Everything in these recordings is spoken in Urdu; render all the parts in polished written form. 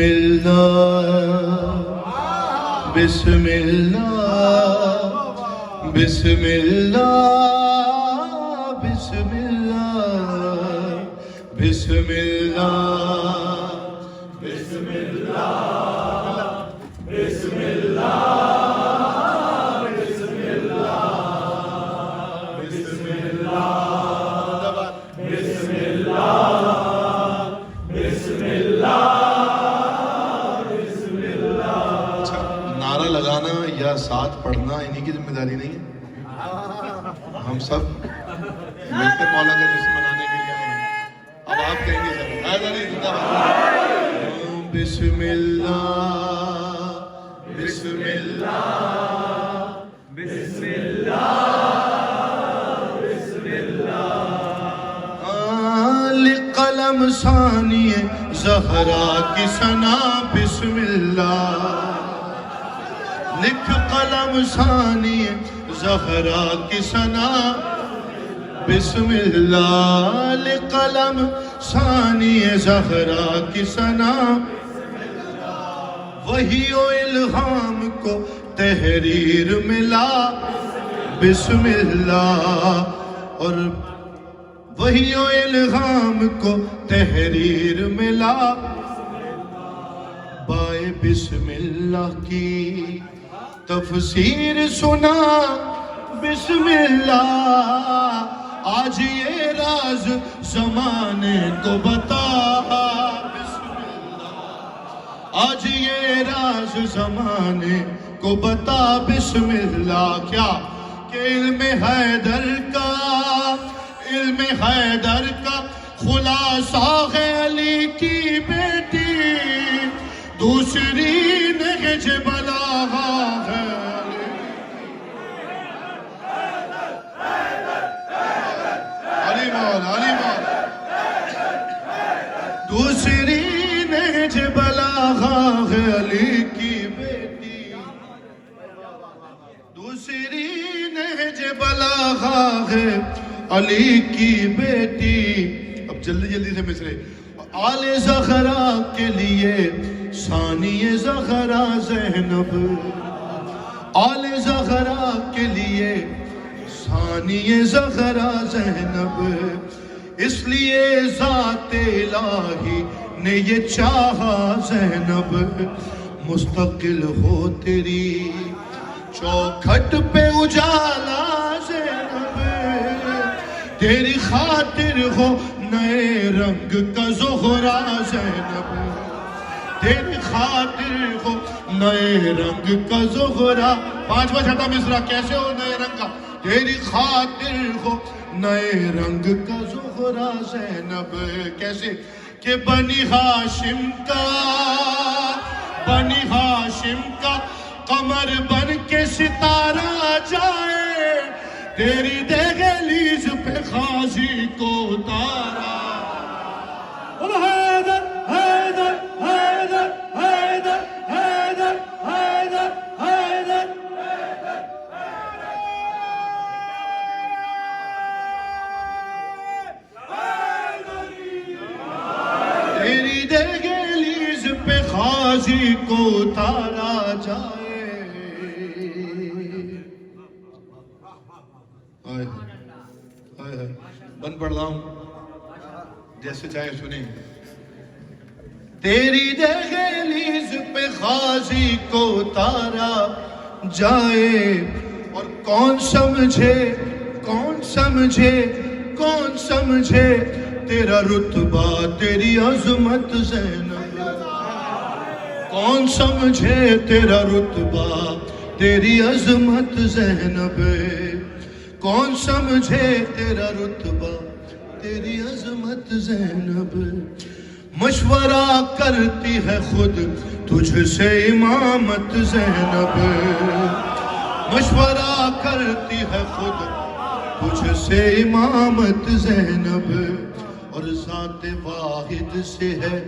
اللہ بسم اللہ بسم اللہ بسم اللہ بسم اللہ بسم اللہ بسم اللہ بسم اللہ بسم اللہ بسم اللہ بسم اللہ نعرہ لگانا یا ساتھ پڑھنا انہی کی ذمہ داری نہیں ہے. ہم سب مل کر مولا کا جشن منانے کے لیے آئے ہیں. اب آپ کہیں گے بسم اللہ بسم اللہ بسم اللہ بسم اللہ قلم ثانی زہرا کی ثنا بسم اللہ لکھ قلم ثانی زہرا کی ثنا بسم اللہ لقلم ثانی زہرا کی ثنا وحی و الہام کو تحریر ملا بسم اللہ اور وحی و الہام کو تحریر ملا بائے بسم اللہ کی تفسیر سنا بسم اللہ آج یہ راز زمانے کو بتا بسم اللہ آج یہ راز زمانے کو بتا بسم اللہ کیا کہ علم حیدر کا خلاصہ ہے علی کی بیٹی دوسری نہج بلاغہ ہے علی مول دوسری نہج بلاغہ ہے علی کی بیٹی دوسری نہج بلاغہ ہے علی کی بیٹی. اب جلدی جلدی سے مصرے آل زہرا کے لیے ثانی زہرا زینب آل زہرا کے لیے ثانی زہرا زینب اس لیے ذات الہی نے یہ چاہا زینب مستقل ہو تیری چوکھٹ پہ اجالا زینب تیری خاطر ہو نئے رنگ کا زہرا زینب تیری خاطر ہو نئے رنگ کا زہرا. پانچواں چھٹا مصرع کیسے ہو نئے رنگ کا تیری خاطر ہو نئے رنگ کا زہرا زینب کیسے کہ بنی ہاشم کا قمر بن کے ستارہ جائے تیری دہلیز پہ غازی کو اتارا. حیدر حیدر حیدر حیدر حیدر حیدر حیدر تیری دہلیز پہ غازی کو اتارا جائے. بند پڑھ رہا ہوں جیسے چاہے سنیں. تیری دہلیز پہ غازی کو اتارا جائے اور کون سمجھے تیرا رتبہ تیری عظمت زینب کون سمجھے تیرا رتبہ تیری عظمت زینب کون سمجھے تیرا رتبہ تیری عظمت زینب مشورہ کرتی ہے خود تجھ سے امامت زینب مشورہ کرتی ہے خود تجھ سے امامت زینب اور ذات واحد سے ہے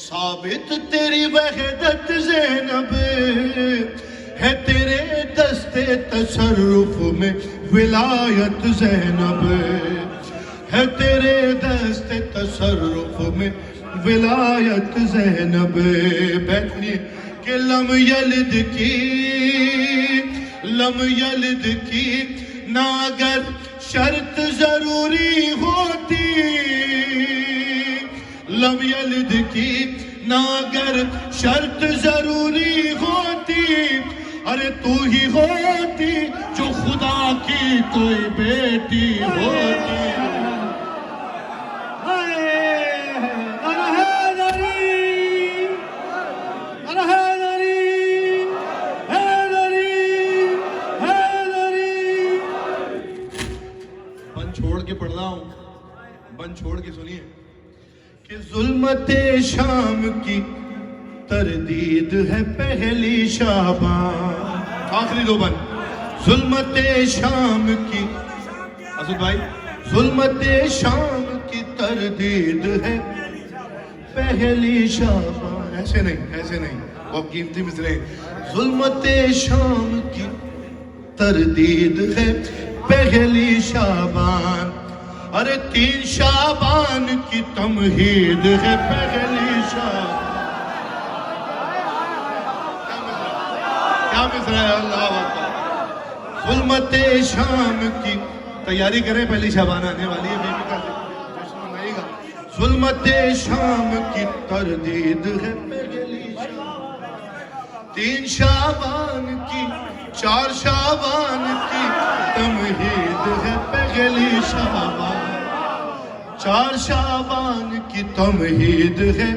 ثابت تیری وحدت زینب ہے تیرے دستے تصرف میں ولایت زینب ہے تیرے دست تصرف میں ولایت زینب بیٹھنی کہ لم یلد کی نہ اگر شرط ضروری ہوتی، لم یلد کی نہ اگر شرط ضروری ہوتی، ارے تو ہی ہوتی جو خدا کی کوئی بیٹی ہوتی۔ بند چھوڑ کے سنیے کہ ظلمت شام کی تردید ہے پہلی شابان، آخری دو بند، ظلمت شام کی، اسد بھائی، ظلمت شام کی تردید ہے پہلی شابان، ایسے نہیں وہ قیمتی مصرے، ظلمت شام کی تردید ہے پہلی شابان، ارے 3 شعبان کی تمہید ہے پہلی شعبان۔ کیا مصرع ہے، اللہ اکبر۔ ظلمت شام کی تیاری کریں، پہلی شعبان آنے والی ہے، بے فکر جشن منائے گا۔ ظلمت شام کی تردید ہے پہلی شعبان، 3 شعبان کی 4 شعبان کی تمہید ہے پہلی شعبان، 4 شعبان کی تمہید ہے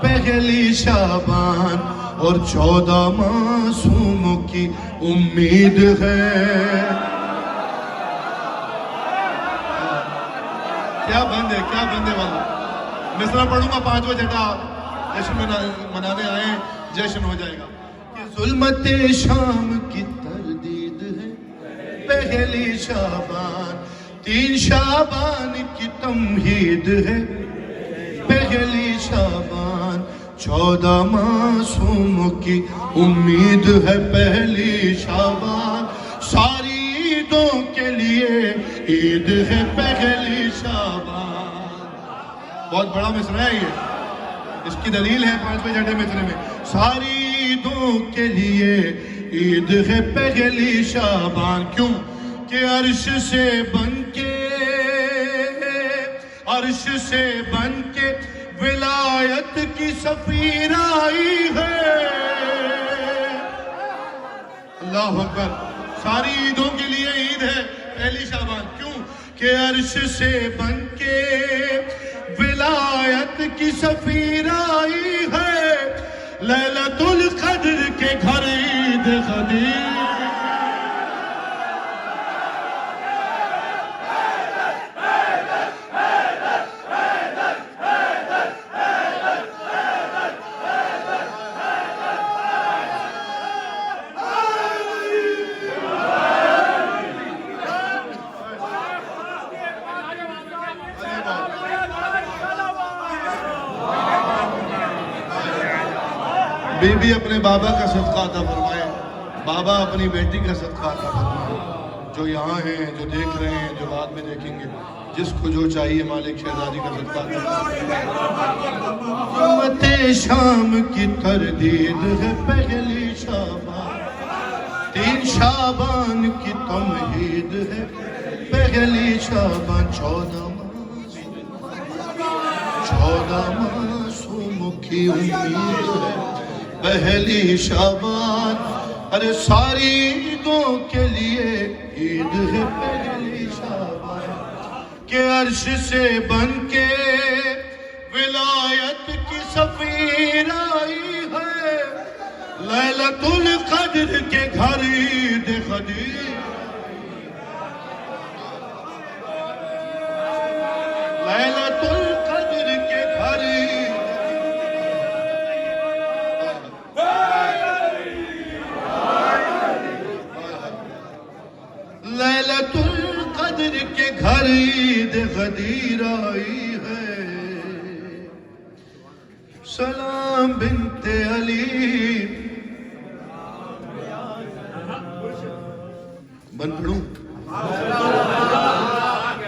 پہلی شعبان، اور 14 معصوموں کی امید ہے۔ کیا بند ہے والا، مصرع پڑھوں گا 5 بجے کا، جشن منانے آئے، جشن ہو جائے گا۔ کہ ظلمت شام کی تردید ہے پہلی شعبان، 3 شعبان کی تمہید ہے پہلی شعبان، 14 معصوموں کی امید ہے پہلی شعبان، ساری عیدوں کے لیے عید ہے پہلی شعبان۔ بہت بڑا مصرع ہے یہ، اس کی دلیل ہے 5 جٹے مصرع میں، ساری عیدوں کے لیے عید ہے پہلی شعبان، کیوں کہ عرش سے بن کے ولایت کی سفیر آئی ہے۔ اللہ اکبر، ساری عیدوں کے لیے عید ہے پہلی شعبان، کیوں کہ عرش سے بن کے ولایت کی سفیر آئی ہے، لیلۃ القدر کے گھر عید غدیر۔ بی بی اپنے بابا کا صدقہ عطا فرمائے، بابا اپنی بیٹی کا صدقہ عطا فرمائے، جو یہاں ہیں، جو دیکھ رہے ہیں، جو بعد میں دیکھیں گے، جس کو جو چاہیے مالک شہزادی کا صدقہ عطا فرمائے۔ ظلمت شام کی تردید ہے پہلی شعبان، 3 شعبان کی تمہید ہے پہلی شعبان، 14 معصوموں کی امید ہے پہلی شعبان، ارے ساری عیدوں کے لیے عید ہے پہلی شعبان، کہ عرش سے بن کے ولایت کی سفیر آئی ہے، لیلۃ القدر کے گھر عید غدیر۔ لیلۃ القدر کے گھر لیلۃ القدر کے گھر عید غدیر آئی ہے، سلام بنت علی۔ بند پڑھوں،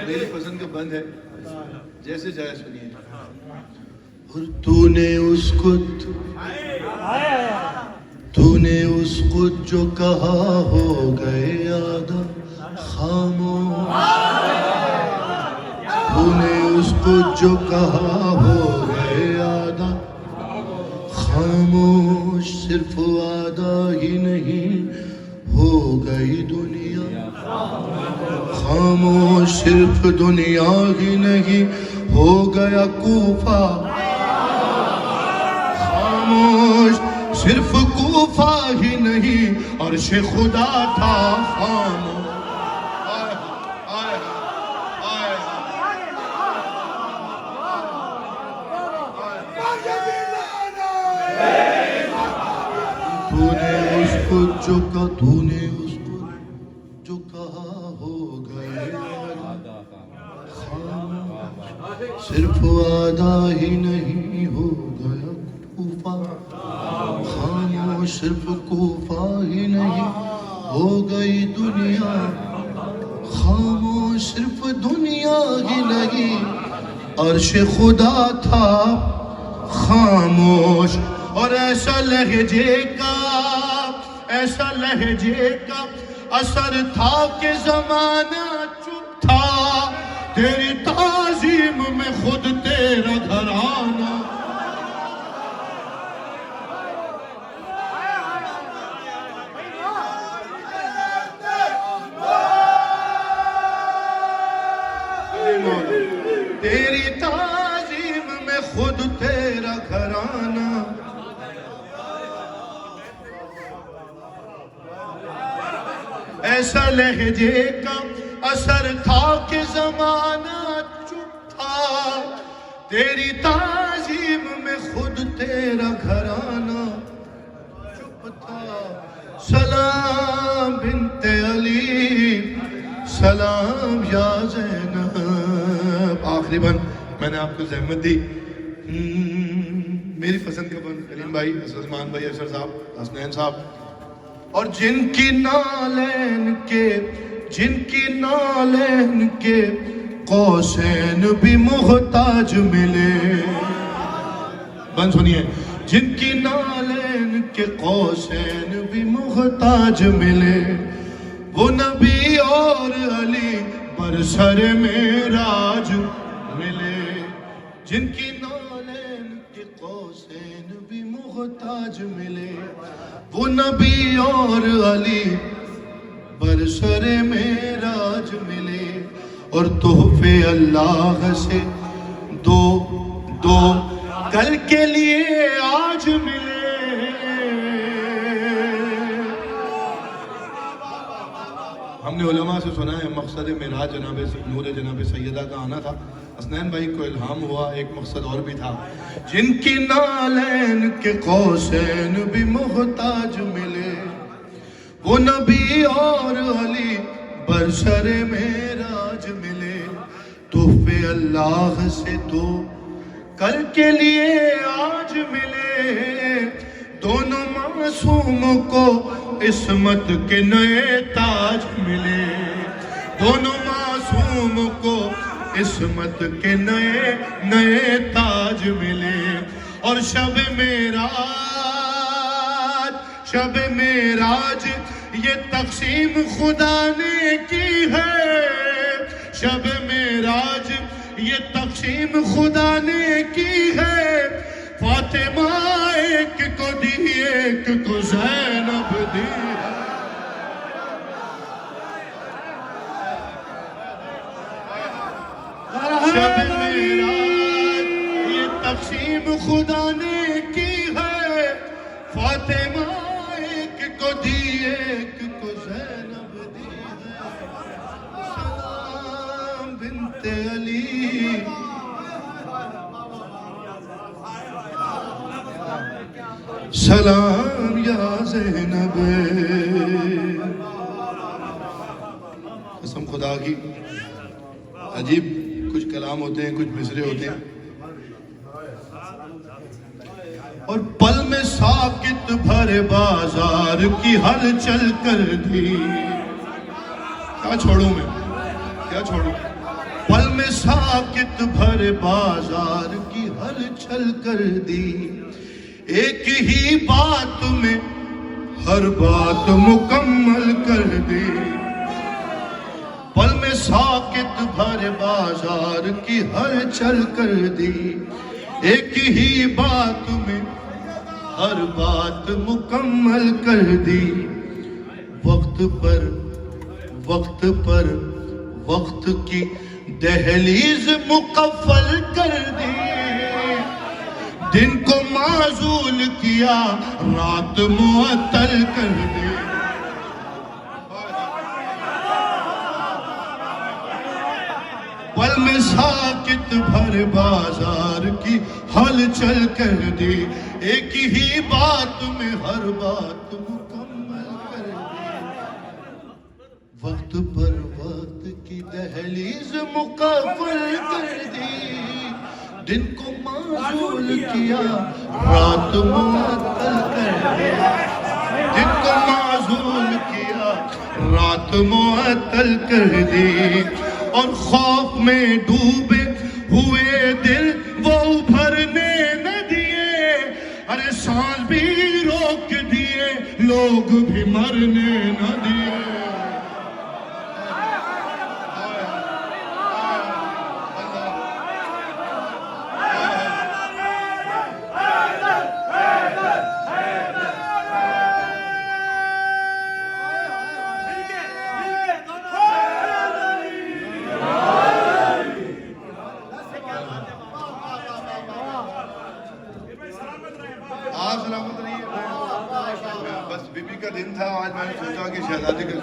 میری پسند کا بند ہے، جیسے جائے سنیے۔ اور تو نے اس کو جو کہا ہو گئے آدھا خاموش. تو نے اس کو جو کہا ہو گئے آدھا خاموش. صرف آدھا ہی نہیں ہو گئی دنیا خاموش. صرف دنیا ہی نہیں ہو گیا کوفہ خاموش. صرف کوفہ ہی نہیں عرش خدا تھا خاموش. تو نے اس کو جو کہا ہو گئے خاموش. صرف آدھا ہی نہیں ہو گیا کوفہ خاموش. صرف کوفہ ہی نہیں ہو گئی دنیا خاموش. صرف دنیا ہی نہیں عرش خدا تھا خاموش. اور ایسا لہجے کا اثر تھا کہ زمانہ چپ تھا. تیری تعظیم میں خود تیرا گھرانہ تیری تعظیم میں خود تیرا گھرانہ. ایسا لہجے کا اثر تھا کہ زمانہ چپ تھا. تیری تعظیم میں خود تیرا گھرانہ چپ تھا. سلام بنت علی سلام یا زینب. آخری بند میں نے آپ کو زحمت دی. میری پسند کا بند کلیم بھائی سلمان بھائی اشر صاحب حسنین صاحب. اور جن کی نالین کے قوسین بھی محتاج ملے. بند سنیے. جن کی نالین کے قوسین بھی محتاج ملے وہ نبی اور علی برسر معراج ملے. جن کی نالین کے قوسین بھی محتاج ملے وہ نبی اور علی برسر معراج ملے. اور تحفے اللہ سے دو کل کے لیے آج ملے. ہم نے علماء سے سنا ہے مقصد معراج نور جناب سیدہ کا آنا تھا. حسنین بھائی کو الہام ہوا ایک مقصد اور بھی تھا. جن کی نالین کے قوسین بھی محتاج ملے وہ نبی اور علی برسر معراج ملے. تحفے اللہ سے دو کل کے لیے آج ملے. دونوں معصوموں کو عصمت کے نئے تاج ملے. دونوں معصوموں کو عصمت کے نئے تاج ملے. اور شب معراج یہ تقسیم خدا نے کی ہے. شب معراج یہ تقسیم خدا نے کی ہے. فاطمہ ایک کو دی ایک کو زینب دی. شب معراج یہ تقسیم خدا نے کی ہے. فاطمہ ایک کو دی ایک کو زینب دی ہے. سلام بنت علی سلام یا زینب. قسم خدا کی عجیب کچھ کلام ہوتے ہیں کچھ مصرے ہوتے ہیں. اور پل میں ساکت بھرے بازار کی ہلچل کر دی. کیا چھوڑوں میں کیا چھوڑوں. پل میں ساکت بھر بازار کی ہلچل کر دی، ایک ہی بات میں ہر بات مکمل کر دی، پل میں ساکت بھر بازار کی ہلچل کر دی، ایک ہی بات میں ہر بات مکمل کر دی، وقت پر وقت کی دہلیز مقفل کر دی، دن کو معزول کیا رات معطل کر دی، پل میں ساکت بھر بازار کی ہلچل کر دی، ایک ہی بات میں ہر بات مکمل کر دی، وقت پر وقت کی دہلیز مقفل کر دی، دن کو معزول کیا رات معطل کر دی، دن کو معزول کیا رات معطل کر دی، اور خوف میں ڈوبے ہوئے دل وہ ابھرنے نہ دیے، ارے سانس بھی روک دیے لوگ بھی مرنے نہ